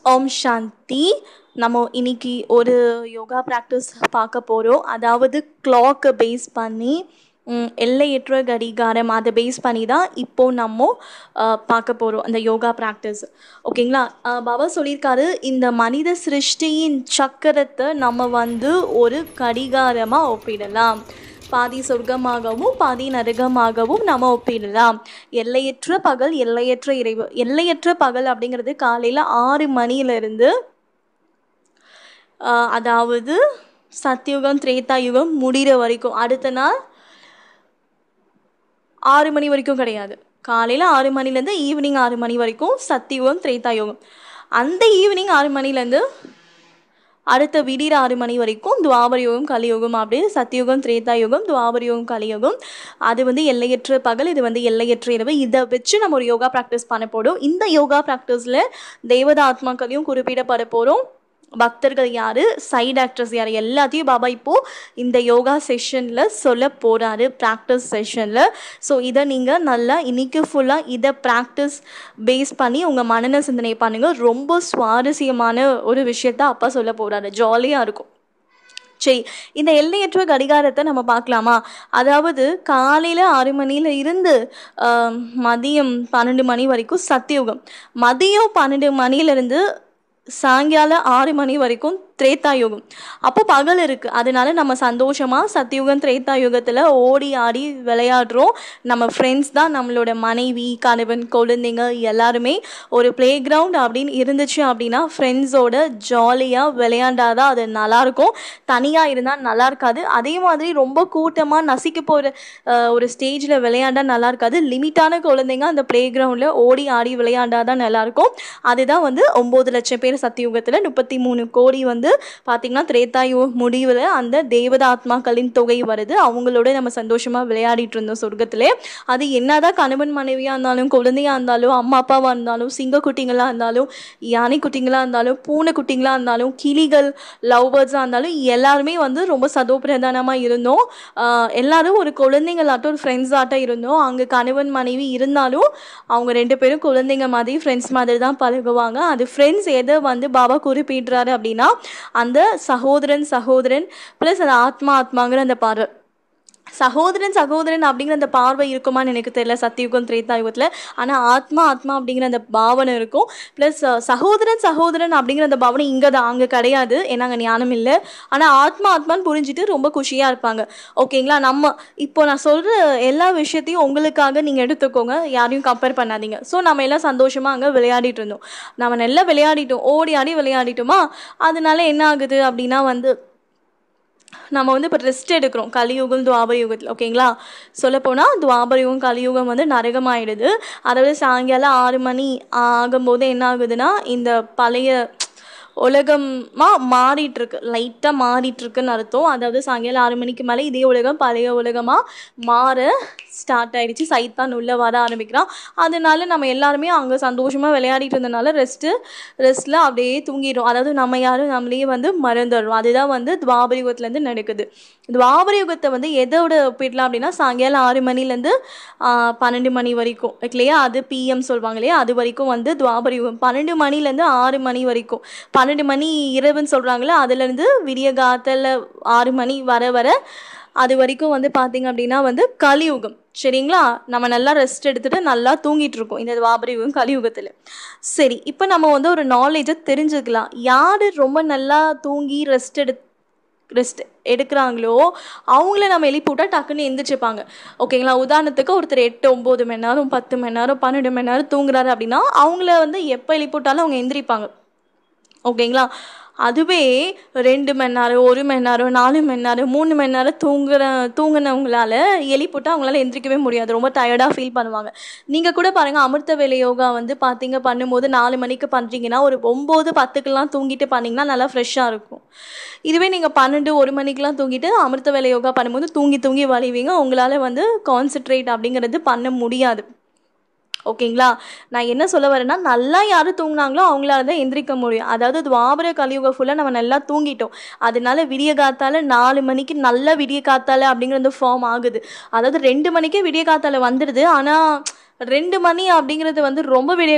ஓம் சாந்தி. நம்ம இன்னைக்கு ஒரு யோகா ப்ராக்டிஸ் பார்க்க போகிறோம். அதாவது கிளாக்கை பேஸ் பண்ணி எல்லையற்ற கடிகாரம் அதை பேஸ் பண்ணி தான் இப்போது நம்ம பார்க்க போகிறோம் அந்த யோகா ப்ராக்டிஸ். ஓகேங்களா? பாபா சொல்லியிருக்காரு, இந்த மனித சிருஷ்டியின் சக்கரத்தை நம்ம ஒரு கடிகாரமாக ஒப்பிடலாம். பாதி சொர்க்கமாகவும் பாதி நரகமாகவும் நம்ம ஒப்பிடலாம். எல்லையற்ற பகல், எல்லையற்ற இறைவு. எல்லையற்ற பகல் அப்படிங்கிறது காலையில் 6 மணியிலிருந்து, அதாவது சத்யுகம் திரேதா யுகம் முடிகிற வரைக்கும், அடுத்த நாள் 6 மணி வரைக்கும் கிடையாது. காலையில் 6 மணிலேருந்து ஈவினிங் 6 மணி வரைக்கும் சத்யுகம் திரேதா யுகம். அந்த ஈவினிங் 6 மணிலேருந்து அடுத்த விடிகிற 6 மணி வரைக்கும் துவாபர யோகம் கலியுகம். அப்படியே சத்யுகம் திரேதா யுகம், துவாபர யோகம் கலியுகம். அது எல்லையற்ற பகல், இது எல்லையற்ற இரவு. இதை வச்சு நம்ம ஒரு யோகா ப்ராக்டிஸ் பண்ண போகிறோம். இந்த யோகா ப்ராக்டிஸில் தேவதா ஆத்மாக்களையும் குறிப்பிடப்பட போகிறோம். பக்தர்கள் யார், சைட் ஆக்டர்ஸ் யார், எல்லாத்தையும் பாபா இப்போது இந்த யோகா செஷனில் சொல்ல போகிறாரு, ப்ராக்டிஸ் செஷனில். ஸோ இதை நீங்கள் நல்லா இன்றைக்கி ஃபுல்லாக இதை ப்ராக்டிஸ் பேஸ் பண்ணி உங்கள் மனன சிந்தனை பண்ணுங்கள். ரொம்ப சுவாரஸ்யமான ஒரு விஷயத்த அப்பா சொல்ல போகிறாரு, ஜாலியாக இருக்கும். சரி, இந்த எல்லையற்ற கடிகாரத்தை நம்ம பார்க்கலாமா? அதாவது காலையில் 6 மணியில் இருந்து மதியம் 12 மணி வரைக்கும் சத்யுகம், மதியம் 12 மணியிலிருந்து சாயங்காலம் 6 மணி வரைக்கும் திரேதா யுகம். அப்போ பகல் இருக்குது. அதனால நம்ம சந்தோஷமாக சத்யுகம் திரேதா யுகத்தில் ஓடி ஆடி விளையாடுறோம். நம்ம ஃப்ரெண்ட்ஸ் தான் நம்மளோட மனைவி, கணவன், குழந்தைங்க எல்லாருமே. ஒரு ப்ளே கிரவுண்ட் அப்படின்னு இருந்துச்சு அப்படின்னா ஃப்ரெண்ட்ஸோட ஜாலியாக விளையாண்டாதான் அது நல்லாயிருக்கும். தனியாக இருந்தால் நல்லா இருக்காது. அதே மாதிரி ரொம்ப கூட்டமாக நசிக்க போகிற ஒரு ஸ்டேஜில் விளையாண்டா நல்லா இருக்காது. லிமிட்டான குழந்தைங்க அந்த ப்ளே கிரவுண்டில் ஓடி ஆடி விளையாண்டாதான் நல்லாயிருக்கும். அதுதான் 9 லட்சம் பேர் சத்யுகத்தில், 33 கோடி பார்த்தீங்கன்னா திரேதாயு முடிவில் அந்த தேவதா ஆத்மாக்களின் தொகை வருது. அவங்களோட நம்ம சந்தோஷமாக விளையாடிட்டு இருந்தோம் சொர்க்கத்திலே. அது என்னதான் கணவன் மனைவியாக இருந்தாலும், குழந்தையாக இருந்தாலும், அம்மா அப்பாவாக இருந்தாலும், சிங்க குட்டிங்களாக இருந்தாலும், யானை குட்டிங்களாக இருந்தாலும், பூனை குட்டிங்களாக இருந்தாலும், கிளிகள் லவ் பேர்ட்ஸாக இருந்தாலும், எல்லாருமே ரொம்ப சதோப்பிரதானமாக இருந்தோம். எல்லாரும் ஒரு குழந்தைங்களாட்டம், ஒரு ஃப்ரெண்ட்ஸ் ஆட்டம் இருந்தோம். அங்கே கணவன் மனைவி இருந்தாலும் அவங்க 2 பேரும் குழந்தைங்க மாதிரி, ஃப்ரெண்ட்ஸ் மாதிரி தான் பழகுவாங்க. அது ஃப்ரெண்ட்ஸ் எதை பாபா குறிப்பிடுறாரு அப்படின்னா, அந்த சகோதரன் பிளஸ் அந்த ஆத்மாங்கிற அந்த பார்வை. சகோதரன் அப்படிங்கிற அந்த பார்வை இருக்குமான்னு எனக்கு தெரியல சத்யுகம் திரேதா யுகத்தில். ஆனால் ஆத்மா அப்படிங்கிற அந்த பாவனை இருக்கும். ப்ளஸ் சகோதரன் அப்படிங்கிற அந்த பாவனை இங்கே தான், அங்கே கிடையாது. ஏன்னா அங்கே ஞானம் இல்லை. ஆனால் ஆத்மான்னு புரிஞ்சுட்டு ரொம்ப குஷியாக இருப்பாங்க. ஓகேங்களா? நம்ம இப்போ நான் சொல்கிற எல்லா விஷயத்தையும் உங்களுக்காக நீங்கள் எடுத்துக்கோங்க, யாரையும் கம்பேர் பண்ணாதீங்க. ஸோ நம்ம எல்லாம் சந்தோஷமாக அங்கே விளையாடிட்டு இருந்தோம். நம்ம நல்லா விளையாடிட்டோம், ஓடி ஆடி விளையாடிட்டோமா. அதனால என்ன ஆகுது அப்படின்னா நம்ம இப்போ ரெஸ்ட் எடுக்கிறோம் கலியுகம் துவாபர யுகத்தில். ஓகேங்களா? சொல்லப்போனால் துவாபர யுகம் கலியுகம் நரகமாயிடுது. அதாவது சாயங்காலம் 6 மணி ஆகும்போது என்ன ஆகுதுன்னா, இந்த பழைய உலகமாக மாறிட்டுருக்கு, லைட்டாக மாறிட்டுருக்குன்னு அர்த்தம். அதாவது சாயங்காலம் 6 மணிக்கு மேலே இதே உலகம் பழைய உலகமாக மாற ஸ்டார்ட் ஆகிடுச்சு. சைத்தான் உள்ளே வர ஆரம்பிக்கிறான். அதனால நம்ம எல்லாருமே அங்கே சந்தோஷமாக விளையாடிட்டு இருந்தனால ரெஸ்ட்டில் அப்படியே தூங்கிடும். அதாவது நம்ம யாரும் நம்மளையே மறந்துடுறோம். அதுதான் துவாபர யுகத்துலேருந்து நடக்குது. துவாபர யுகத்தை எதோட ஒப்பிடலாம் அப்படின்னா, சாயங்காலம் 6 மணிலேருந்து 12 மணி வரைக்கும் இல்லையா, அது பிஎம் சொல்லுவாங்க இல்லையா, அது வரைக்கும் துவாபர யுகம். 12 மணிலேருந்து 6 மணி வரைக்கும், 12 மணி இரவுன்னு சொல்கிறாங்களே, அதுலேருந்து விடிய காத்தில் 6 மணி வர அது வரைக்கும் பார்த்தீங்க அப்படின்னா கலியுகம். சரிங்களா? நம்ம நல்லா ரெஸ்ட் எடுத்துகிட்டு நல்லா தூங்கிட்டு இருக்கோம் இந்த துவாபர யுகம் கலியுகத்தில். சரி, இப்போ நம்ம ஒரு நாலேஜை தெரிஞ்சுக்கலாம். யார் ரொம்ப நல்லா தூங்கி ரெஸ்ட் எடுக்கிறாங்களோ அவங்கள நம்ம எழுப்பிவிட்டால் டக்குன்னு எந்திரிச்சுப்பாங்க. ஓகேங்களா? உதாரணத்துக்கு ஒருத்தர் 8, 9 மணி நேரம், 10 மணி நேரம், 12 மணி நேரம் தூங்குறாரு அப்படின்னா அவங்கள எப்போ எழுப்பிவிட்டாலும் அவங்க எந்திரிப்பாங்க. ஓகேங்களா? அதுவே 2 மணி நேரம், 1 மணி நேரம், 4 மணி நேரம், 3 மணி நேரம் தூங்குனவங்களால எழுப்பிவிட்டால் அவங்களால எந்திரிக்கவே முடியாது. ரொம்ப டயர்டாக ஃபீல் பண்ணுவாங்க. நீங்கள் கூட பாருங்கள், அமிர்த வேலை யோகா பார்த்தீங்க பண்ணும்போது 4 மணிக்கு பண்ணுறீங்கன்னா ஒரு 9, 10க்கெல்லாம் தூங்கிட்டு பண்ணிங்கன்னா நல்லா ஃப்ரெஷ்ஷாக இருக்கும். இதுவே நீங்கள் 12, 1 மணிக்கெலாம் தூங்கிட்டு அமிர்த வேலை யோகா பண்ணும்போது தூங்கி வலிவீங்க. உங்களால் கான்சென்ட்ரேட் அப்படிங்கிறது பண்ண முடியாது. ஓகேங்களா? நான் என்ன சொல்ல வரேன்னா, நல்லா யார் தூங்கினாங்களோ அவங்களால தான் எந்திரிக்க முடியும். அதாவது துவாபர கலியுகம் ஃபுல்லாக நம்ம நல்லா தூங்கிட்டோம். அதனால விடிய காத்தால 4 மணிக்கு நல்ல விடிய காத்தால அப்படிங்கிற ஃபார்ம் ஆகுது. அதாவது 2 மணிக்கே விடிய காத்தால வந்துடுது. ஆனால் 2 மணி அப்படிங்கிறது வந்து ரொம்ப விடிய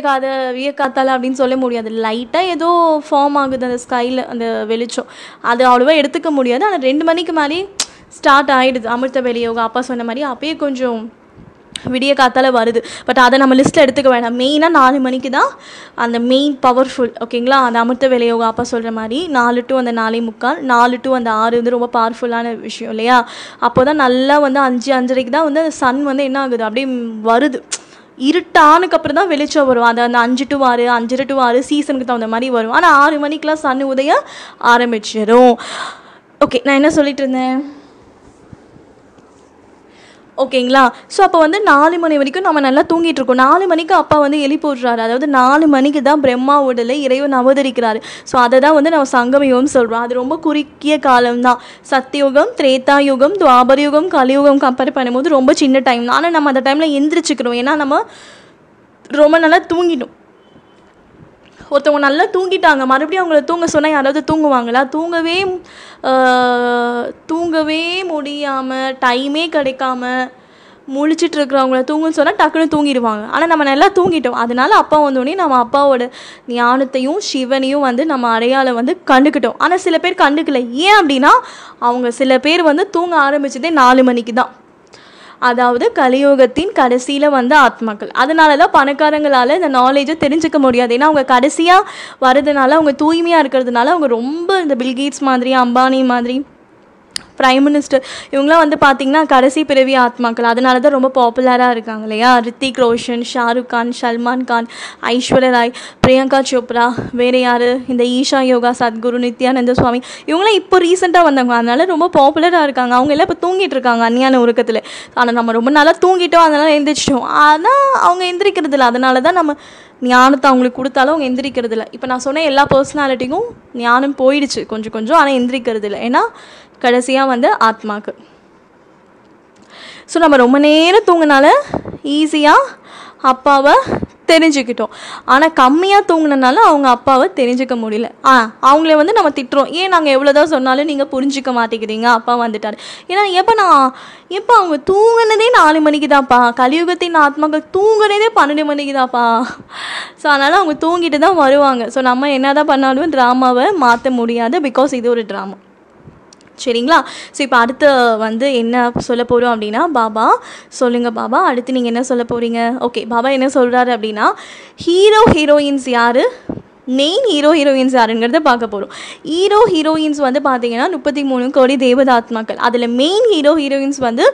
காத்தால அப்படின்னு சொல்ல முடியாது. லைட்டாக ஏதோ ஃபார்ம் ஆகுது அந்த ஸ்கையில் அந்த வெளிச்சம், அது அவ்வளோவா எடுத்துக்க முடியாது. ஆனால் 2 மணிக்கு மேலே ஸ்டார்ட் ஆகிடுது அமிர்த வேலை யோகா. அப்பா சொன்ன மாதிரி அப்பயே கொஞ்சம் விடிய காத்தால வருது. பட் அதை நம்ம லிஸ்ட்டில் எடுத்துக்க வேண்டாம். மெயினாக 4 மணிக்கு தான் அந்த மெயின் பவர்ஃபுல். ஓகேங்களா, அந்த அமிர்த வேலை யோகா அப்பா சொல்கிற மாதிரி 4 to அந்த 4:45, 4 to அந்த 6 வந்து ரொம்ப பவர்ஃபுல்லான விஷயம் இல்லையா. அப்போ தான் நல்லா வந்து 5-5:30 தான் வந்து அந்த சன் வந்து என்ன ஆகுது அப்படியே வருது. இருட்டானுக்கு அப்புறம் தான் வெளிச்சம் வரும். அது அந்த 5 to 6, 5:30 to 6 சீசனுக்கு தகுந்த மாதிரி வரும். ஆனால் 6 மணிக்கெலாம் சன் உதய ஆரம்பிச்சிடும். ஓகே, நான் என்ன சொல்லிட்டு இருந்தேன்? ஓகேங்களா. ஸோ அப்போ வந்து 4 மணி வரைக்கும் நம்ம நல்லா தூங்கிட்டு இருக்கோம். 4 மணிக்கு அப்பா வந்து எழுப்பி விட்றாரு. அதாவது 4 மணிக்கு தான் பிரம்மா உடலை இறைவன் அவதரிக்கிறாரு. ஸோ அதை தான் வந்து நம்ம சங்கம யுகம் சொல்கிறோம். அது ரொம்ப குறுகிய காலம்தான். சத்தியுகம், திரேதா யுகம், துவாபர யுகம், கலியுகம் கம்பேர் பண்ணும்போது ரொம்ப சின்ன டைம் தான். ஆனால் நம்ம அந்த டைமில் எந்திரிச்சிக்கிறோம். ஏன்னா நம்ம ரொம்ப நல்லா தூங்கிட்டோம். ஒருத்தவங்க நல்லா தூங்கிட்டாங்க, மறுபடியும் அவங்கள தூங்க சொன்னால் யாராவது தூங்குவாங்களா? தூங்கவே முடியாமல் டைமே கிடைக்காம முழிச்சிட்டு இருக்கிறவங்கள தூங்குன்னு சொன்னால் டக்குன்னு தூங்கிடுவாங்க. ஆனால் நம்ம நல்லா தூங்கிட்டோம். அதனால அப்பா வந்தோடனே நம்ம அப்பாவோட ஞானத்தையும் சிவனையும் வந்து நம்ம அடையாளம் வந்து கண்டுக்கிட்டோம். ஆனால் சில பேர் கண்டுக்கல. ஏன் அப்படின்னா அவங்க சில பேர் வந்து தூங்க ஆரம்பிச்சதே 4 மணிக்கு தான். அதாவது கலியுகத்தின் கடைசியில் வந்த ஆத்மாக்கள். அதனால தான் பணக்காரங்களால் இந்த நாலேஜை தெரிஞ்சுக்க முடியாது. ஏன்னா அவங்க கடைசியாக வரதுனால, அவங்க தூய்மையாக இருக்கிறதுனால, அவங்க ரொம்ப இந்த பில்கேட்ஸ் மாதிரி, அம்பானி மாதிரி, பிரைம் மினிஸ்டர் இவங்களாம் வந்து பார்த்திங்கன்னா கடைசி பிறவி ஆத்மாக்கள். அதனால தான் ரொம்ப பாப்புலராக இருக்காங்க இல்லையா. ரித்திக் ரோஷன், ஷாருக் கான், சல்மான் கான், ஐஸ்வர்யா ராய், பிரியங்கா சோப்ரா, வேறு யார், இந்த ஈஷா யோகா சத்குரு, நித்யானந்த சுவாமி, இவங்களாம் இப்போ ரீசெண்டாக வந்தவங்க. அதனால ரொம்ப பாப்புலராக இருக்காங்க. அவங்க எல்லாம் இப்போ தூங்கிட்டு இருக்காங்க அந்நியான உறக்கத்தில். ஆனால் நம்ம ரொம்ப நாளாக தூங்கிட்டோம், அதனால் எந்திரிச்சிட்டோம். ஆனால் அவங்க எந்திரிக்கிறது இல்லை. அதனால தான் நம்ம ஞானத்தை அவங்களுக்கு கொடுத்தாலும் அவங்க எந்திரிக்கிறது இல்லை. இப்போ நான் சொன்ன எல்லா பர்சனாலிட்டிக்கும் ஞானம் போயிடுச்சு கொஞ்சம் கொஞ்சம், ஆனால் எந்திரிக்கிறது இல்லை. ஏன்னா கடைசியாக வந்து ஆத்மாக்கு. ஸோ நம்ம ரொம்ப நேரம் தூங்கினால ஈஸியாக அப்பாவை தெரிஞ்சுக்கிட்டோம். ஆனால் கம்மியாக தூங்கினால அவங்க அப்பாவை தெரிஞ்சுக்க முடியல. அவங்கள வந்து நம்ம திட்டுறோம், ஏன் நாங்கள் எவ்வளோதான் சொன்னாலும் நீங்கள் புரிஞ்சிக்க மாட்டேங்கிறீங்க, அப்பா வந்துட்டார். ஏன்னா எப்போ அவங்க தூங்கினதே 4 மணிக்கு தான்ப்பா. கலியுகத்தின் ஆத்மாக்கள் தூங்குனதே 12 மணிக்கு தான்ப்பா. ஸோ அதனால் அவங்க தூங்கிட்டு தான் வருவாங்க. ஸோ நம்ம என்ன தான் பண்ணாலும் ட்ராமாவை மாற்ற முடியாது. பிகாஸ் இது ஒரு ட்ராமா. சரிங்களா. ஸோ இப்போ அடுத்து வந்து என்ன சொல்ல போகிறோம் அப்படின்னா, பாபா சொல்லுங்கள் பாபா, அடுத்து நீங்கள் என்ன சொல்ல போகிறீங்க? ஓகே, பாபா என்ன சொல்கிறாரு அப்படின்னா, ஹீரோயின்ஸ் யார், மெயின் ஹீரோயின்ஸ் யாருங்கிறத பார்க்க போகிறோம். ஹீரோயின்ஸ் வந்து பார்த்தீங்கன்னா 33 கோடி தேவதாத்மாக்கள். அதில் மெயின் ஹீரோயின்ஸ் வந்து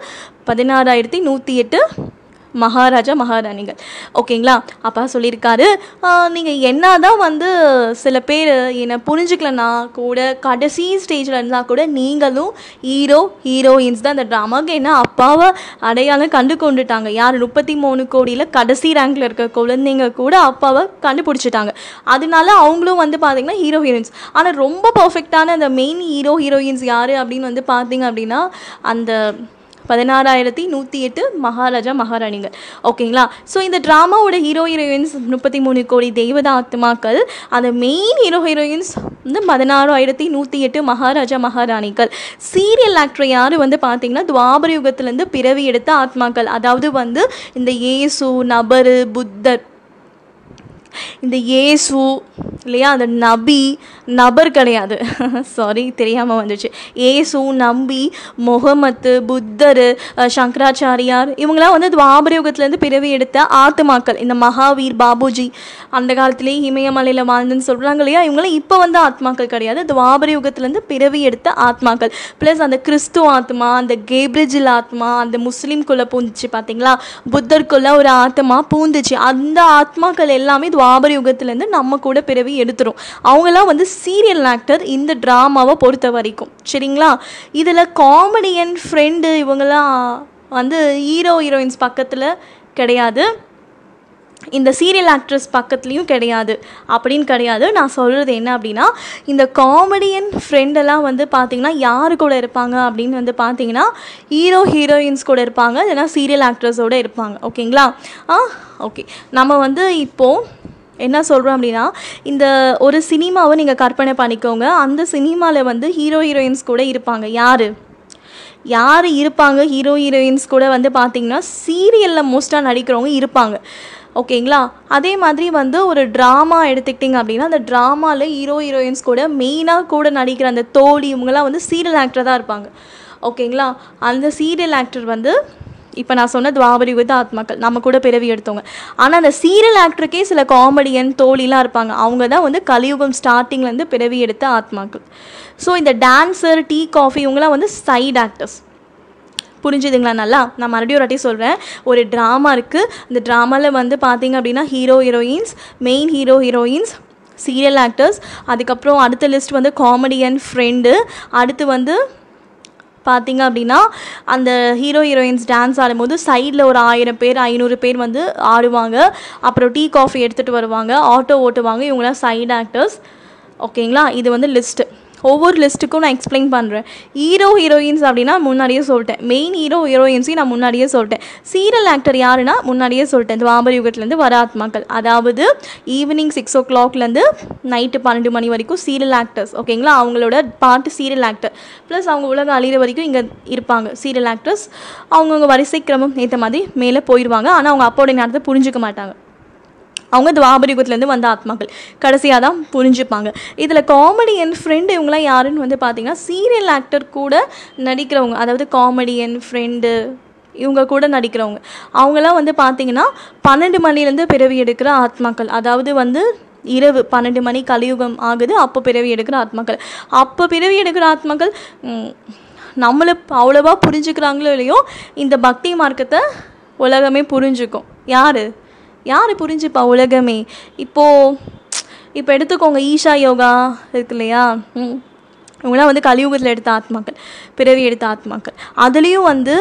16,108 மகாராஜா மகாராணிகள். ஓகேங்களா. அப்பா சொல்லியிருக்காரு, நீங்கள் என்ன தான் வந்து சில பேர் என்னை புரிஞ்சுக்கலன்னா கூட, கடைசி ஸ்டேஜில் இருந்தால் கூட நீங்களும் ஹீரோயின்ஸ் தான் இந்த ட்ராமாவுக்கு. ஏன்னா அப்பாவை அடையாளம் கண்டு கொண்டுட்டாங்க. யார்? 33 கோடியில் கடைசி ரேங்கில் இருக்க குழந்தைங்க கூட அப்பாவை கண்டுபிடிச்சிட்டாங்க. அதனால அவங்களும் வந்து பார்த்திங்கன்னா ஹீரோயின்ஸ். ஆனால் ரொம்ப பர்ஃபெக்டான அந்த மெயின் ஹீரோயின்ஸ் யார் அப்படின்னு வந்து பார்த்திங்க அப்படின்னா அந்த 16,108 மகாராஜா மகாராணிகள். ஓகேங்களா. ஸோ இந்த ட்ராமாவோட ஹீரோயின்ஸ் 33 கோடி தெய்வதாத்மாக்கள். அந்த மெயின் ஹீரோயின்ஸ் வந்து 16,108 மகாராஜா மகாராணிகள். சீரியல் ஆக்டர் யார் வந்து பார்த்திங்கன்னா துவாபர யுகத்திலேருந்து பிறவி எடுத்த ஆத்மாக்கள். அதாவது வந்து இந்த இயேசு, நபர், புத்தர், இந்த இயேசு இல்லையா, அந்த நபர் கிடையாது, சாரி தெரியாமல் வந்துச்சு. இயேசு, நம்பி, முகமது, புத்தர், சங்கராச்சாரியார், இவங்களாம் வந்து துவாபர யுகத்துலேருந்து பிறவி எடுத்த ஆத்மாக்கள். இந்த மகாவீர், பாபுஜி, அந்த காலத்திலேயே இமயமலையில் வாழ்ந்துன்னு சொல்கிறாங்க இல்லையா, இவங்களாம் இப்போ வந்து ஆத்மாக்கள் கிடையாது, துவாபர யுகத்துலேருந்து பிறவி எடுத்த ஆத்மாக்கள். ப்ளஸ் அந்த கிறிஸ்து ஆத்மா, அந்த கேப்ரிஜில் ஆத்மா, அந்த முஸ்லீம்குள்ளே பூந்துச்சு பார்த்தீங்களா, புத்தருக்குள்ளே ஒரு ஆத்மா பூந்துச்சு. அந்த ஆத்மாக்கள் எல்லாமே துவாபர யுகத்துலேருந்து நம்ம கூட பிறவி எடுத்துரும். அவங்களாம் வந்து சீரியல் ஆக்டர் இந்த ட்ராமாவை பொறுத்த வரைக்கும். சரிங்களா. இதில் காமெடியன், ஃப்ரெண்டு இவங்கெல்லாம் வந்து ஹீரோயின்ஸ் பக்கத்தில் கிடையாது, இந்த சீரியல் ஆக்ட்ரஸ் பக்கத்துலேயும் கிடையாது அப்படின்னு கிடையாது. நான் சொல்கிறது என்ன அப்படின்னா, இந்த காமெடியன் ஃப்ரெண்டெல்லாம் வந்து பார்த்திங்கன்னா யாரு கூட இருப்பாங்க அப்படின்னு வந்து பார்த்திங்கன்னா ஹீரோயின்ஸ் கூட இருப்பாங்க, இல்லைனா சீரியல் ஆக்ட்ரஸோடு இருப்பாங்க. ஓகேங்களா. ஓகே, நம்ம வந்து இப்போது என்ன சொல்கிறோம் அப்படின்னா, இந்த ஒரு சினிமாவை நீங்கள் கற்பனை பண்ணிக்கோங்க. அந்த சினிமாவில் வந்து ஹீரோயின்ஸ் கூட இருப்பாங்க. யார்? யார் இருப்பாங்க ஹீரோ ஹீரோயின்ஸ் கூட வந்து பார்த்திங்கன்னா சீரியலில் மோஸ்ட்டாக நடிக்கிறவங்க இருப்பாங்க. ஓகேங்களா. அதே மாதிரி வந்து ஒரு ட்ராமா எடுத்துக்கிட்டிங்க அப்படின்னா அந்த ட்ராமாவில் ஹீரோ ஹீரோயின்ஸ் கூட மெயினாக கூட நடிக்கிற அந்த தோழி இவங்கெல்லாம் வந்து சீரியல் ஆக்டர் தான் இருப்பாங்க. ஓகேங்களா. அந்த சீரியல் ஆக்டர் வந்து இப்போ நான் சொன்ன துவாபர யுகத்து ஆத்மாக்கள் நம்ம கூட பிறவி எடுத்தவங்க. ஆனால் அந்த சீரியல் ஆக்டருக்கே சில காமெடியன் தோழிலாம் இருப்பாங்க. அவங்க தான் வந்து கலியுகம் ஸ்டார்டிங்லேருந்து பிறவி எடுத்த ஆத்மாக்கள். ஸோ இந்த டான்ஸர் டீ காஃபி இவங்களாம் வந்து சைட் ஆக்டர்ஸ். புரிஞ்சுதுங்களா? நல்லா நான் மறுபடியும் ஒரு வாட்டி சொல்கிறேன். ஒரு ட்ராமா இருக்குது. அந்த ட்ராமாவில் வந்து பார்த்திங்க அப்படின்னா hero heroines, main hero heroines, serial actors, அதுக்கப்புறம் அடுத்த லிஸ்ட் வந்து காமெடியன் ஃப்ரெண்டு, அடுத்து வந்து பார்த்திங்க அப்படின்னா அந்த ஹீரோ ஹீரோயின்ஸ் டான்ஸ் ஆடும்போது சைடில் ஒரு 1000 பேர் 500 பேர் வந்து ஆடுவாங்க. அப்புறம் டீ காஃபி எடுத்துகிட்டு வருவாங்க, ஆட்டோ ஓட்டுவாங்க. இவங்களாம் சைடு ஆக்டர்ஸ். ஓகேங்களா. இது வந்து லிஸ்ட்டு. ஒவ்வொரு லிஸ்ட்டுக்கும் நான் எக்ஸ்பிளைன் பண்ணுறேன். ஹீரோ ஹீரோயின்ஸ் அப்படின்னா முன்னாடியே சொல்லிட்டேன். மெயின் ஹீரோ ஹீரோயின்ஸையும் நான் முன்னாடியே சொல்லிட்டேன். சீரியல் ஆக்டர் யாருன்னா முன்னாடியே சொல்லிட்டேன். துவாபர யுகத்துலேருந்து வர ஆத்மாக்கள். அதாவது ஈவினிங் 6 o'clockலேருந்து நைட்டு 12 மணி வரைக்கும் சீரியல் ஆக்டர்ஸ். ஓகேங்களா. அவங்களோட பாட்டு சீரியல் ஆக்டர் ப்ளஸ் அவங்க உலகம் அழிகிற வரைக்கும் இங்கே இருப்பாங்க சீரியல் ஆக்டர்ஸ். அவங்கவுங்க வரிசை கிரமம் ஏற்ற மாதிரி மேலே போயிடுவாங்க. ஆனால் அவங்க அப்போடைய நேரத்தை புரிஞ்சிக்க மாட்டாங்க. அவங்க துவாபர யுகத்துலேருந்து வந்த ஆத்மாக்கள் கடைசியாக தான் புரிஞ்சுப்பாங்க. இதில் காமெடியன் ஃப்ரெண்டு இவங்களாம் யாருன்னு வந்து பார்த்திங்கன்னா சீரியல் ஆக்டர் கூட நடிக்கிறவங்க. அதாவது காமெடியன் ஃப்ரெண்டு இவங்க கூட நடிக்கிறவங்க. அவங்களாம் வந்து பார்த்திங்கன்னா 12 மணிலேருந்து பிறவி எடுக்கிற ஆத்மாக்கள். அதாவது வந்து இரவு 12 மணி கலியுகம் ஆகுது, அப்போ பிறவி எடுக்கிற ஆத்மாக்கள். அப்போ பிறவி எடுக்கிற ஆத்மாக்கள் நம்மளை அவ்வளோவா புரிஞ்சுக்கிறாங்களோ இல்லையோ இந்த பக்தி மார்க்கத்தை உலகமே புரிஞ்சுக்கும். யார் புரிஞ்சுப்பா? உலகமே. இப்போ எடுத்துக்கோங்க, ஈஷா யோகா இருக்கு இல்லையா, இவங்களாம் வந்து கலியுகத்தில் எடுத்த ஆத்மாக்கள், பிறவி எடுத்த ஆத்மாக்கள். அதுலேயும் வந்து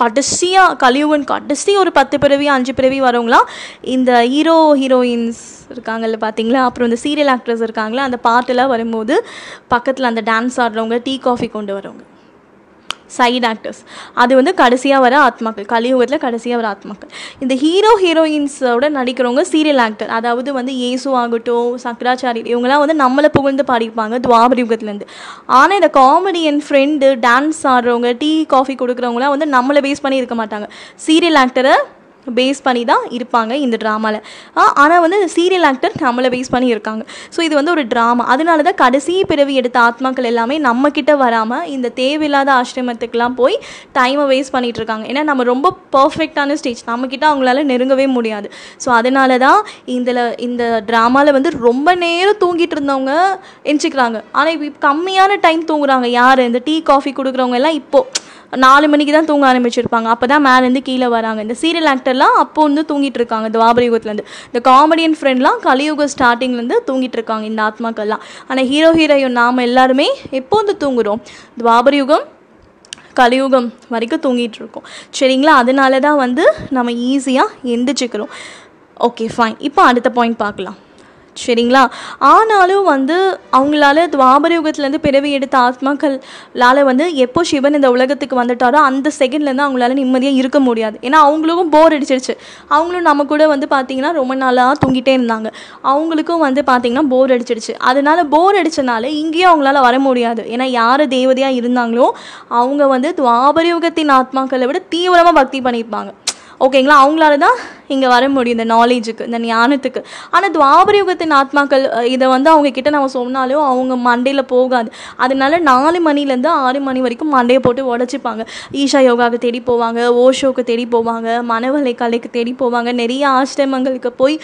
கடைசியாக கலியுகன் கடைசி ஒரு 10 பிறவி 5 பிறவி வரவங்களாம் இந்த ஹீரோ ஹீரோயின்ஸ் இருக்காங்கல்ல பார்த்தீங்களா, அப்புறம் இந்த சீரியல் ஆக்ட்ரஸ் இருக்காங்களா, அந்த பாட்டெல்லாம் வரும்போது பக்கத்தில் அந்த டான்ஸ் ஆடுறவங்க, டீ காஃபி கொண்டு வரவங்க, சைடு ஆக்டர்ஸ். அது வந்து கடைசியாக வர ஆத்மாக்கள், கலியுகத்தில் கடைசியாக வர ஆத்மாக்கள். இந்த ஹீரோ ஹீரோயின்ஸோட நடிக்கிறவங்க சீரியல் ஆக்டர். அதாவது வந்து இயேசு ஆகட்டும், சக்கராச்சாரி, இவங்களாம் வந்து நம்மளை புகழ்ந்து பாடிப்பாங்க துவாபர யுகத்துலேருந்து. ஆனால் இந்த காமெடியன் ஃப்ரெண்டு டான்ஸ் ஆடுறவங்க டீ காஃபி கொடுக்குறவங்களாம் வந்து நம்மளை பேஸ் பண்ணி இருக்க மாட்டாங்க, சீரியல் ஆக்டரை பேஸ் பண்ணி தான் இருப்பாங்க இந்த ட்ராமாவில். ஆனால் வந்து சீரியல் ஆக்டர் நம்மளை பேஸ் பண்ணி இருக்காங்க. ஸோ இது வந்து ஒரு ட்ராமா. அதனால தான் கடைசி பிறவி எடுத்த ஆத்மாக்கள் எல்லாமே நம்மக்கிட்ட வராமல் இந்த தேவையில்லாத ஆசிரமத்துக்கெலாம் போய் டைமை வேஸ்ட் பண்ணிகிட்டு இருக்காங்க. ஏன்னா நம்ம ரொம்ப பர்ஃபெக்டான ஸ்டேஜ், நம்மக்கிட்ட அவங்களால நெருங்கவே முடியாது. ஸோ அதனால தான் இந்த ட்ராமாவில் வந்து ரொம்ப நேரம் தூங்கிட்டு இருந்தவங்க எந்திரிக்கிறாங்க. ஆனால் இப்போ கம்மியான டைம் தூங்குறாங்க. யார்? இந்த டீ காஃபி கொடுக்குறவங்க எல்லாம் இப்போது 4 மணிக்கு தான் தூங்க ஆரம்பிச்சிருப்பாங்க. அப்போ தான் மேலேருந்து கீழே வராங்க. இந்த சீரியல் ஆக்டர்லாம் அப்போ வந்து தூங்கிட்டு இருக்காங்க துவாபர யுகத்துலேருந்து. இந்த காமெடியன் ஃப்ரெண்ட்லாம் கலியுக ஸ்டார்டிங்லேருந்து தூங்கிட்டு இருக்காங்க இந்த ஆத்மாக்கள்லாம். ஆனால் ஹீரோ ஹீரோயின் நாம் எல்லாருமே எப்போ வந்து தூங்குகிறோம்? துவாபர யுகம் கலியுகம் வரைக்கும் தூங்கிட்டு இருக்கோம். சரிங்களா. அதனால தான் வந்து நம்ம ஈஸியாக எந்திரிச்சிக்கிறோம். Okay fine. இப்போ அடுத்த பாயிண்ட் பார்க்கலாம். சரிங்களா. ஆனாலும் வந்து அவங்களால துவாபர யுகத்துலேருந்து பிறவி எடுத்த ஆத்மாக்களால் வந்து எப்போ சிவன் இந்த உலகத்துக்கு வந்துட்டாரோ அந்த செகண்ட்லேருந்து அவங்களால நிம்மதியாக இருக்க முடியாது. ஏன்னா அவங்களுக்கும் போர் அடிச்சிருச்சு. அவங்களும் நம்ம கூட வந்து பார்த்திங்கன்னா ரொம்ப நாளாக தூங்கிட்டே இருந்தாங்க. அவங்களுக்கும் வந்து பார்த்திங்கன்னா போர் அடிச்சிடுச்சு. அதனால போர் அடித்தனால இங்கேயும் அவங்களால வர முடியாது. ஏன்னா யார் தேவதையாக இருந்தாங்களோ அவங்க வந்து துவாபர யுகத்தின் ஆத்மாக்களை விட தீவிரமாக பக்தி பண்ணியிருப்பாங்க. ஓகேங்களா. அவங்களால தான் இங்கே வர முடியும் இந்த நாலேஜுக்கு, இந்த ஞானத்துக்கு. ஆனால் துவாபர யுகத்தின் ஆத்மாக்கள் இதை வந்து அவங்கக்கிட்ட நம்ம சொன்னாலும் அவங்க மண்டையில் போகாது. அதனால 4 மணிலேருந்து 6 மணி வரைக்கும் மண்டையை போட்டு உடச்சிப்பாங்க. ஈஷா யோகாவுக்கு தேடி போவாங்க, ஓஷோவுக்கு தேடி போவாங்க, மனவளை கலைக்கு தேடி போவாங்க, நிறைய ஆசிரமங்களுக்கு போய்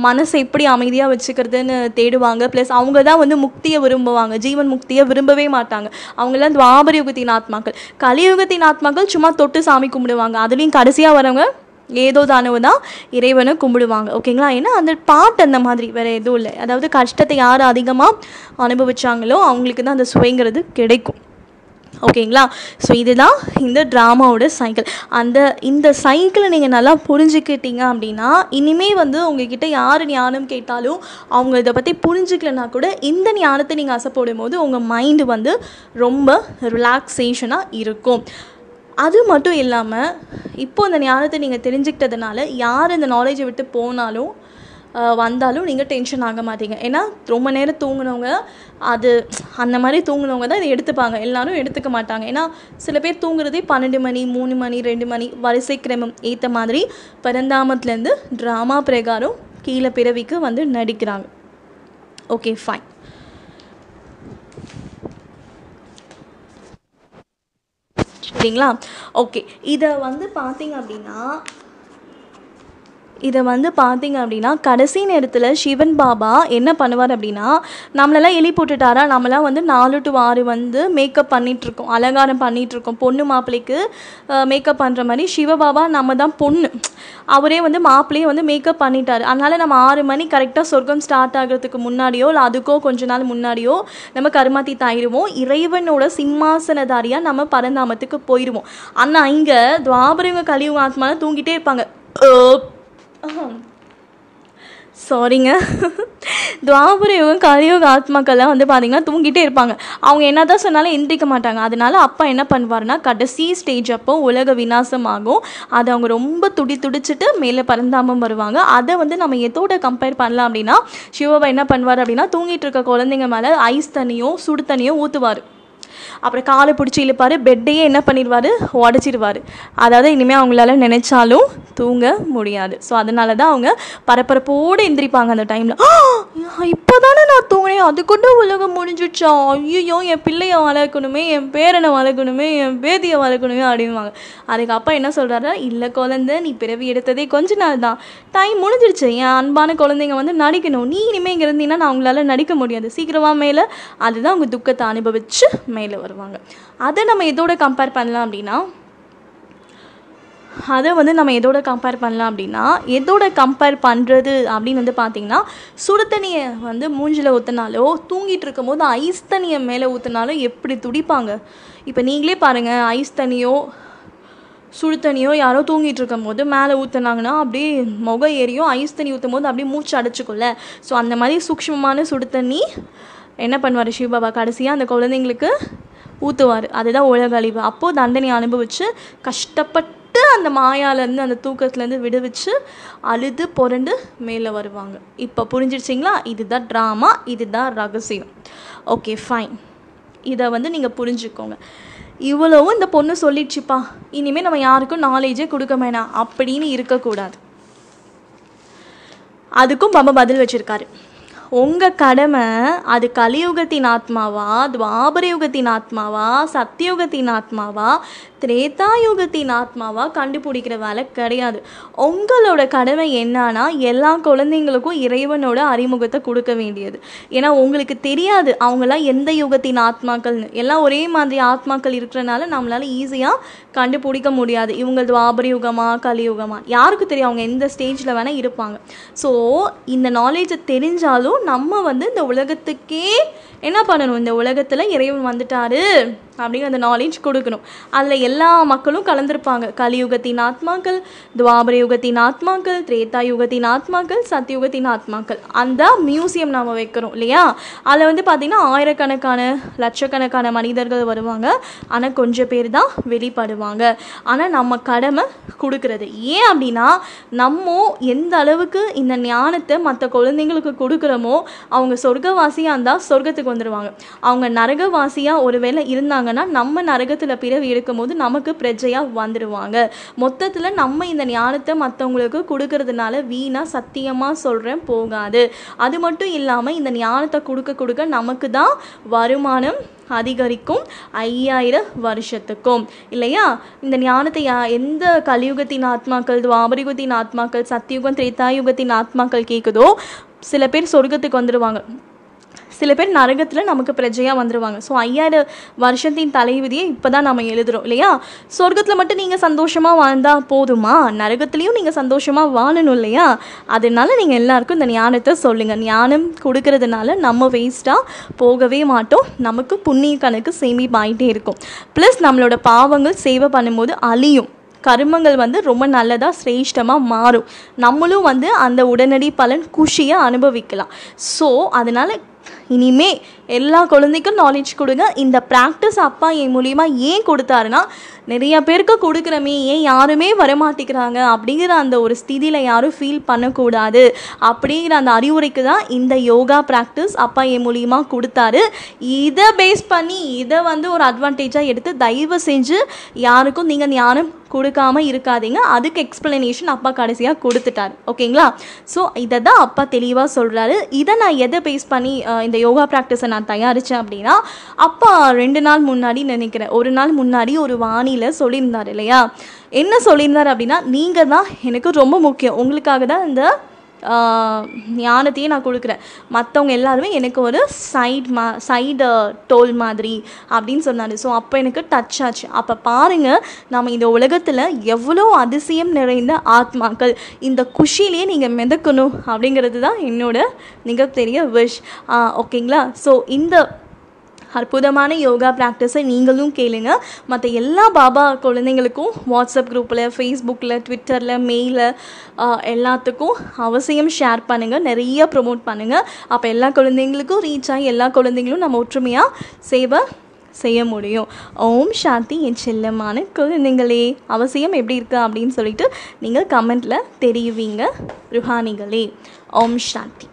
மனசை எப்படி அமைதியாக வச்சுக்கிறதுன்னு தேடுவாங்க. ப்ளஸ் அவங்க தான் வந்து முக்தியை விரும்புவாங்க, ஜீவன் முக்தியை விரும்பவே மாட்டாங்க. அவங்களாம் துவாபர யுகத்தின் ஆத்மாக்கள். கலியுகத்தின் ஆத்மாக்கள் சும்மா தொட்டு சாமி கும்பிடுவாங்க. அதுலேயும் கடைசியாக வரவங்க ஏதோ தானவு தான் இறைவனை கும்பிடுவாங்க. ஓகேங்களா. ஏன்னா அந்த பாட்டு அந்த மாதிரி வேறு எதுவும் இல்லை. அதாவது கஷ்டத்தை யார் அதிகமாக அனுபவிச்சாங்களோ அவங்களுக்கு தான் அந்த சுவைங்கிறது கிடைக்கும். ஓகேங்களா. ஸோ இதுதான் இந்த ட்ராமாவோட சைக்கிள். இந்த சைக்கிளை நீங்கள் நல்லா புரிஞ்சுக்கிட்டீங்க அப்படின்னா இனிமேல் வந்து உங்ககிட்ட யார் ஞானம் கேட்டாலும் அவங்க இதை பற்றி புரிஞ்சுக்கலனா கூட இந்த ஞானத்தை நீங்கள் அசைப்படும் போது உங்கள் மைண்டு வந்து ரொம்ப ரிலாக்ஸேஷனாக இருக்கும். அது மட்டும் இல்லாமல் இப்போது இந்த ஞானத்தை நீங்கள் தெரிஞ்சுக்கிட்டதுனால யார் இந்த நாலேஜை விட்டு போனாலும் வந்தாலும் நீங்கள் டென்ஷன் ஆக மாட்டீங்க. ஏன்னா ரொம்ப நேரம் தூங்கினவங்க அது அந்த மாதிரி தூங்கினவங்க தான் இதை எடுத்துப்பாங்க, எல்லோரும் எடுத்துக்க மாட்டாங்க. ஏன்னா சில பேர் தூங்குறதே 12 மணி 3 மணி 2 மணி வரிசை கிரமம் ஏற்ற மாதிரி பரந்தாமத்துலேருந்து ட்ராமா பிரகாரம் கீழே பிறவிக்கு வந்து நடிக்கிறாங்க. Okay fine. சரிங்களா? ஓகே, இதை வந்து பார்த்தீங்க அப்படின்னா கடைசி நேரத்தில் சிவன் பாபா என்ன பண்ணுவார் அப்படின்னா, நம்மளெல்லாம் எழுப்பி போட்டுட்டாரா, நம்மளாம் வந்து 4 to 6 வந்து மேக்கப் பண்ணிகிட்ருக்கோம், அலங்காரம் பண்ணிகிட்ருக்கோம். பொண்ணு மாப்பிள்ளைக்கு மேக்கப் பண்ணுற மாதிரி சிவபாபா நம்ம தான் பொண்ணு, அவரே வந்து மாப்பிள்ளையே வந்து மேக்கப் பண்ணிட்டார். அதனால் நம்ம 6 மணி கரெக்டாக சொர்க்கம் ஸ்டார்ட் ஆகிறதுக்கு முன்னாடியோ இல்லை அதுக்கோ கொஞ்ச நாள் முன்னாடியோ நம்ம கர்மாத்தி தாயிடுவோம். இறைவனோட சிம்மாசனதாரியாக நம்ம பரந்தாமத்துக்கு போயிடுவோம். ஆனால் இங்கே துவாபரங்க கலியுக ஆத்மாலாம் தூங்கிட்டே இருப்பாங்க. சாரிங்க, துவாபர யுகம் கலியுக ஆத்மாக்கள்லாம் வந்து பார்த்திங்கன்னா தூங்கிட்டே இருப்பாங்க. அவங்க என்ன தான் சொன்னாலும் எந்திரிக்க மாட்டாங்க. அதனால அப்பா என்ன பண்ணுவார்னா, கடைசி ஸ்டேஜ் அப்போ உலக விநாசம் ஆகும், அதை அவங்க ரொம்ப துடிச்சுட்டு மேலே பரந்தாமம் வருவாங்க. அதை வந்து நம்ம எதோட கம்பேர் பண்ணலாம் அப்படின்னா, சிவபாபா என்ன பண்ணுவார் அப்படின்னா, தூங்கிட்டு இருக்க குழந்தைங்க மேலே ஐஸ் தண்ணியோ சுடு தண்ணியோ ஊற்றுவார். அப்புறம் காலை பிடிச்சி இழுப்பார், பெட்டையே என்ன பண்ணிடுவார், உடச்சிடுவார். அதாவது இனிமேல் அவங்களால நினச்சாலும் தூங்க முடியாது. ஸோ அதனால தான் அவங்க பரபரப்போடு எந்திரிப்பாங்க அந்த டைமில். இப்போ தானே நான் தூங்கினேன், அதுக்குள்ள உலகம் முடிஞ்சிடுச்சா, ஐயோ என் பிள்ளையை வளர்க்கணுமே, என் பேரனை வளர்க்கணுமே, என் பேத்தியை வளர்க்கணுமே அப்படின்வாங்க. அதுக்கு அப்பா என்ன சொல்கிறாரு, இல்லை குழந்தை, நீ பிறவி எடுத்ததே கொஞ்ச நாள் தான், டைம் முடிஞ்சிடுச்சு, என் அன்பான குழந்தைங்க வந்து நடிக்கணும், நீ இனிமேல் இங்கே இருந்தீங்கன்னா நான் அவங்களால நடிக்க முடியாது, சீக்கிரமாக மேலே. அதுதான் அவங்க துக்கத்தை அனுபவித்து மேலே வருவாங்க. அதை நம்ம எதோட கம்பேர் பண்ணலாம் அப்படின்னா, எதோட கம்பேர் பண்ணுறது அப்படின்னு வந்து பார்த்திங்கன்னா, சுடு தண்ணியை வந்து மூஞ்சில் ஊற்றினாலோ தூங்கிட்டு இருக்கும் போது ஐஸ் தண்ணியை மேலே ஊற்றினாலும் எப்படி துடிப்பாங்க. இப்போ நீங்களே பாருங்கள், ஐஸ் தண்ணியோ சுடு தண்ணியோ யாரோ தூங்கிட்டு இருக்கும் போது மேலே ஊற்றுனாங்கன்னா அப்படியே முகம் ஏறியும், ஐஸ் தண்ணி ஊற்றும் போது அப்படியே மூச்சு அடைச்சிக்கொள்ள. ஸோ அந்த மாதிரி சூக்ஷ்மமான சுடு தண்ணி என்ன பண்ணுவார் சிவபாபா, கடைசியாக அந்த குழந்தைங்களுக்கு ஊற்றுவார். அதுதான் உலக அழிவு. அப்போது தண்டனை அனுபவித்து கஷ்டப்பட்டு அந்த மாயாலேருந்து அந்த தூக்கத்துலேருந்து விடுவிச்சு அழுது புரண்டு மேலே வருவாங்க. இப்போ புரிஞ்சிடுச்சிங்களா? இதுதான் ட்ராமா, இதுதான் ரகசியம். ஓகே ஃபைன், இதை வந்து நீங்கள் புரிஞ்சுக்கோங்க. இவ்வளவும் இந்த பொண்ணு சொல்லிடுச்சுப்பா, இனிமேல் நம்ம யாருக்கும் நாலேஜே கொடுக்க வேணாம் அப்படின்னு இருக்கக்கூடாது. அதுக்கும் பாபா பதில் வச்சுருக்காரு. உங்கள் கடமை அது கலியுகத்தின் ஆத்மாவா, துவாபர யுகத்தின் ஆத்மாவா, சத்தியுகத்தின் ஆத்மாவா, திரேதாயுகத்தின் ஆத்மாவா கண்டுபிடிக்கிற வேலை கிடையாது. உங்களோட கடமை என்னன்னா, எல்லா குழந்தைங்களுக்கும் இறைவனோட அறிமுகத்தை கொடுக்க வேண்டியது. ஏன்னா உங்களுக்கு தெரியாது அவங்களாம் எந்த யுகத்தின் ஆத்மாக்கள்னு. எல்லாம் ஒரே மாதிரி ஆத்மாக்கள் இருக்கிறனால நம்மளால ஈஸியாக கண்டுபிடிக்க முடியாது. இவங்க துவாபர யுகமா கலியுகமா யாருக்கு தெரியும், அவங்க எந்த ஸ்டேஜில் வேணால் இருப்பாங்க. ஸோ இந்த நாலேஜை தெரிஞ்சாலும் நம்ம வந்து இந்த உலகத்துக்கே என்ன பண்ணணும், இந்த உலகத்தில் இறைவன் வந்துட்டாரு அப்படிங்கிற அந்த நாலேஜ் கொடுக்கணும். அதில் எல்லா மக்களும் கலந்துருப்பாங்க. கலியுகத்தின் ஆத்மாக்கள், துவாபர யுகத்தின் ஆத்மாக்கள், திரேதா யுகத்தின் ஆத்மாக்கள், சத்தியுகத்தின் ஆத்மாக்கள். அந்த மியூசியம் நாம் வைக்கிறோம் இல்லையா, அதில் வந்து பார்த்திங்கன்னா ஆயிரக்கணக்கான லட்சக்கணக்கான மனிதர்கள் வருவாங்க. ஆனால் கொஞ்சம் பேர் தான் வெளிப்படுவாங்க. ஆனால் நம்ம கடமை கொடுக்கறது. ஏன் அப்படின்னா, நம்ம எந்த அளவுக்கு இந்த ஞானத்தை மற்ற குழந்தைங்களுக்கு கொடுக்குறோமோ, அவங்க சொர்க்கவாசியாக இருந்தால் சொர்க்கத்துக்கு வந்துடுவாங்க. அவங்க நரகவாசியாக ஒருவேளை இருந்தாங்கன்னா நம்ம நரகத்தில் பிறவி எடுக்கும் போது நமக்கு பிரஜையாக வந்துடுவாங்க. மொத்தத்தில் நம்ம இந்த ஞானத்தை மற்றவங்களுக்கு கொடுக்கறதுனால வீணாக சத்தியமாக சொல்கிறேன் போகாது. அது மட்டும் இல்லாமல் இந்த ஞானத்தை கொடுக்க நமக்கு தான் வருமானம் அதிகரிக்கும் 5000 வருஷத்துக்கும் இல்லையா. இந்த ஞானத்தை எந்த கலியுகத்தின் ஆத்மாக்கள், துவாபரயுகத்தின் ஆத்மாக்கள், சத்தியுகம் திரேதாயுகத்தின் ஆத்மாக்கள் கேட்குதோ, சில பேர் சொர்க்கத்துக்கு வந்துடுவாங்க, சில பேர் நரகத்தில் நமக்கு பிரஜையாக வந்துடுவாங்க. ஸோ 5000 வருஷத்தின் தலைவிதியை இப்போ தான் நம்ம எழுதுகிறோம் இல்லையா. சொர்க்கத்தில் மட்டும் நீங்கள் சந்தோஷமாக வாழ்ந்தால் போதுமா, நரகத்துலேயும் நீங்கள் சந்தோஷமாக வாழணும் இல்லையா. அதனால நீங்கள் எல்லாருக்கும் இந்த ஞானத்தை சொல்லுங்கள். ஞானம் கொடுக்கறதுனால நம்ம வேஸ்ட்டாக போகவே மாட்டோம், நமக்கு புண்ணிய கணக்கு சேமிப்பாயிட்டே இருக்கும். ப்ளஸ் நம்மளோட பாவங்கள் சேவை பண்ணும்போது அழியும், கர்மங்கள் வந்து ரொம்ப நல்லதாக சிரேஷ்டமாக மாறும், நம்மளும் வந்து அந்த உடனடி பலன் குஷியை அனுபவிக்கலாம். ஸோ அதனால் இனிமே எல்லா குழந்தைக்கும் நாலேஜ் கொடுங்க. இந்த ப்ராக்டிஸ் அப்பா என் மூலிமா ஏன் கொடுத்தாருன்னா, நிறைய பேருக்கு கொடுக்குறமே, ஏன் யாருமே வரமாட்டேங்கிறாங்க அப்படிங்கிற அந்த ஒரு ஸ்திதியில் யாரும் ஃபீல் பண்ணக்கூடாது அப்படிங்கிற அந்த அறிவுரைக்கு தான் இந்த யோகா ப்ராக்டிஸ் அப்பா என் மூலியமாக கொடுத்தாரு. இதை பேஸ் பண்ணி இதை வந்து ஒரு அட்வான்டேஜாக எடுத்து தயவு செஞ்சு யாருக்கும் நீங்கள் ஞானம் கொடுக்காம இருக்காதீங்க. அதுக்கு எக்ஸ்பிளனேஷன் அப்பா கடைசியாக கொடுத்துட்டாரு. ஓகேங்களா? ஸோ இதை தான் அப்பா தெளிவாக சொல்கிறாரு. இதை நான் எதை பேஸ் பண்ணி இந்த யோகா ப்ராக்டிஸை நான் தயாரித்தேன் அப்படின்னா, அப்பா 2 நாள் முன்னாடி நினைக்கிறேன், 1 நாள் முன்னாடி ஒரு வானியில் சொல்லியிருந்தார் இல்லையா? என்ன சொல்லியிருந்தார் அப்படின்னா, நீங்கள் தான் எனக்கு ரொம்ப முக்கியம், உங்களுக்காக தான் இந்த ஞானத்தையே நான் கொடுக்குறேன், மற்றவங்க எல்லாருமே எனக்கு ஒரு சைடு டோல் மாதிரி அப்படின்னு சொன்னார். ஸோ அப்போ எனக்கு டச் ஆச்சு. அப்போ பாருங்கள், நம்ம இந்த உலகத்தில் எவ்வளோ அதிசயம் நிறைந்த ஆத்மாக்கள், இந்த குஷிலேயே நீங்கள் மிதக்கணும் அப்படிங்கிறது தான் என்னோட மிகப்பெரிய விஷ். ஓகேங்களா? ஸோ இந்த அற்புதமான யோகா ப்ராக்டிஸை நீங்களும் கேளுங்க. மற்ற எல்லா பாபா குழந்தைங்களுக்கும் வாட்ஸ்அப் குரூப்பில், ஃபேஸ்புக்கில், ட்விட்டரில், மெயிலில் எல்லாத்துக்கும் அவசியம் ஷேர் பண்ணுங்கள், நிறைய ப்ரொமோட் பண்ணுங்கள். அப்போ எல்லா குழந்தைங்களுக்கும் ரீச் ஆகி எல்லா குழந்தைங்களும் நம்ம ஒற்றுமையாக சேவை செய்ய முடியும். ஓம் சாந்தி. என் செல்லமான குழந்தைங்களே, அவசியம் எப்படி இருக்குது அப்படின்னு சொல்லிட்டு நீங்கள் கமெண்ட்டில் தெரிவிங்க. ருஹானிகளே, ஓம் சாந்தி.